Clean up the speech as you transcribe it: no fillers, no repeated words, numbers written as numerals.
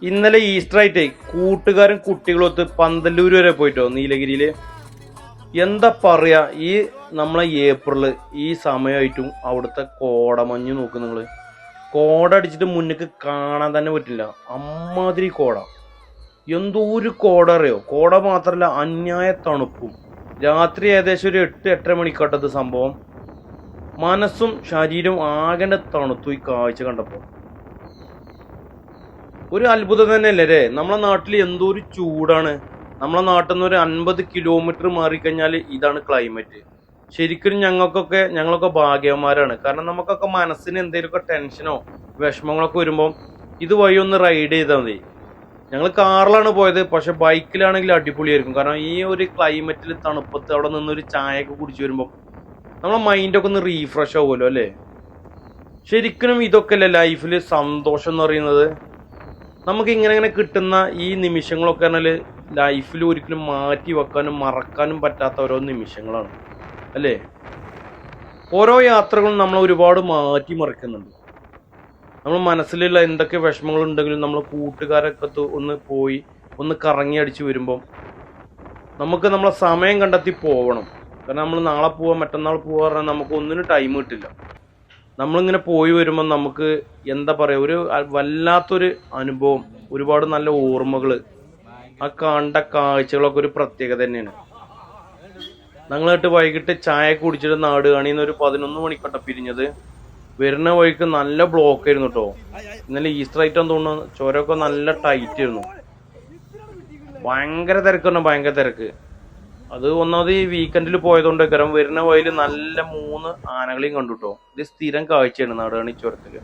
ഇന്നലെ ഈസ്റ്റർ ആയിട്ടേ കൂട്ടുകാരും കുട്ടികളൊത്ത് പന്തല്ലൂർ വരെ പോയിട്ടോ നീലഗിരിയില്. എന്താ പറയാ, ഈ നമ്മളെ ഏപ്രില് ഈ സമയമായിട്ടും അവിടുത്തെ കോടമഞ്ഞ് നോക്ക് നിങ്ങള്. കോട അടിച്ചിട്ട് മുന്നിക്ക് കാണാൻ തന്നെ പറ്റില്ല, അമ്മാതിരി കോട. എന്തോ ഒരു കോട അറിയോ. കോട മാത്രല്ല, അന്യായ തണുപ്പും. രാത്രി ഏകദേശം ഒരു 8-8:30 മണിക്കാട്ടത് സംഭവം. മനസ്സും ശരീരവും ആകെ തണുത്തു ഈ കാഴ്ച കണ്ടപ്പോ. ഒരു അത്ഭുതം തന്നെയല്ലേ രേ. നമ്മളെ നാട്ടിൽ എന്തോ ഒരു ചൂടാണ്. നമ്മളെ നാട്ടിൽ നിന്ന് ഒരു 50 കിലോമീറ്റർ മാറിക്കഴിഞ്ഞാൽ ഇതാണ് ക്ലൈമറ്റ്. ശരിക്കും ഞങ്ങളൊക്കെ ഭാഗ്യവന്മാരാണ്. കാരണം നമുക്കൊക്കെ മനസ്സിന് എന്തെങ്കിലുമൊക്കെ ടെൻഷനോ വിഷമങ്ങളൊക്കെ വരുമ്പോൾ ഇത് വഴി ഒന്ന് റൈഡ് ചെയ്താൽ മതി. ഞങ്ങൾ കാറിലാണ് പോയത്, പക്ഷെ ബൈക്കിലാണെങ്കിൽ അടിപൊളിയായിരിക്കും. കാരണം ഈ ഒരു ക്ലൈമറ്റിൽ തണുപ്പത്ത് അവിടെ നിന്നൊരു ചായയൊക്കെ കുടിച്ചു വരുമ്പോൾ നമ്മളെ മൈൻഡൊക്കെ ഒന്ന് റീഫ്രഷ് ആവുമല്ലോ അല്ലേ. ശരിക്കും ഇതൊക്കെ അല്ലേ ലൈഫിൽ സന്തോഷം എന്ന് പറയുന്നത്. നമുക്ക് ഇങ്ങനെ കിട്ടുന്ന ഈ നിമിഷങ്ങളൊക്കെ പറഞ്ഞാൽ ലൈഫിൽ ഒരിക്കലും മാറ്റി വെക്കാനും മറക്കാനും പറ്റാത്ത ഓരോ നിമിഷങ്ങളാണ് അല്ലേ. ഓരോ യാത്രകളും നമ്മൾ ഒരുപാട് മാറ്റി മറിക്കുന്നുണ്ട്. നമ്മൾ മനസ്സിലുള്ള എന്തൊക്കെ വിഷമങ്ങൾ ഉണ്ടെങ്കിലും നമ്മൾ കൂട്ടുകാരൊക്കെ ഒന്ന് പോയി ഒന്ന് കറങ്ങി അടിച്ച് വരുമ്പം നമുക്ക് നമ്മളെ സമയം കണ്ടെത്തി പോകണം. കാരണം നമ്മൾ നാളെ പോവാ മറ്റന്നാൾ പോവാ പറഞ്ഞാൽ നമുക്ക് ഒന്നിനും ടൈം കിട്ടില്ല. നമ്മളിങ്ങനെ പോയി വരുമ്പോൾ നമുക്ക് എന്താ പറയുക, ഒരു വല്ലാത്തൊരു അനുഭവം, ഒരുപാട് നല്ല ഓർമ്മകൾ, ആ കണ്ട കാഴ്ചകളൊക്കെ ഒരു പ്രത്യേകത തന്നെയാണ്. ഞങ്ങളായിട്ട് വൈകിട്ട് ചായ കുടിച്ചിട്ട് നാട് കാണിന്ന് ഒരു 11 മണിക്കോട്ടെ പിരിഞ്ഞത്. വരുന്ന വഴിക്ക് നല്ല ബ്ലോക്ക് ആയിരുന്നു കേട്ടോ. ഇന്നലെ ഈസ്റ്റർ ആയിട്ടാന്ന് തോന്നുന്നു. ചുരമൊക്കെ നല്ല ടൈറ്റ് ആയിരുന്നു. ഭയങ്കര തിരക്കാണ്, ഭയങ്കര തിരക്ക്. അത് ഒന്നാമത് ഈ വീക്കെൻഡിൽ പോയതുകൊണ്ട് കാരണം വരുന്ന വഴിയിൽ നല്ല 3 ആനകളെയും കണ്ടു കേട്ടോ. ഇത് സ്ഥിരം കാഴ്ചയാണ് നാടുകാണി ചുരത്തില്.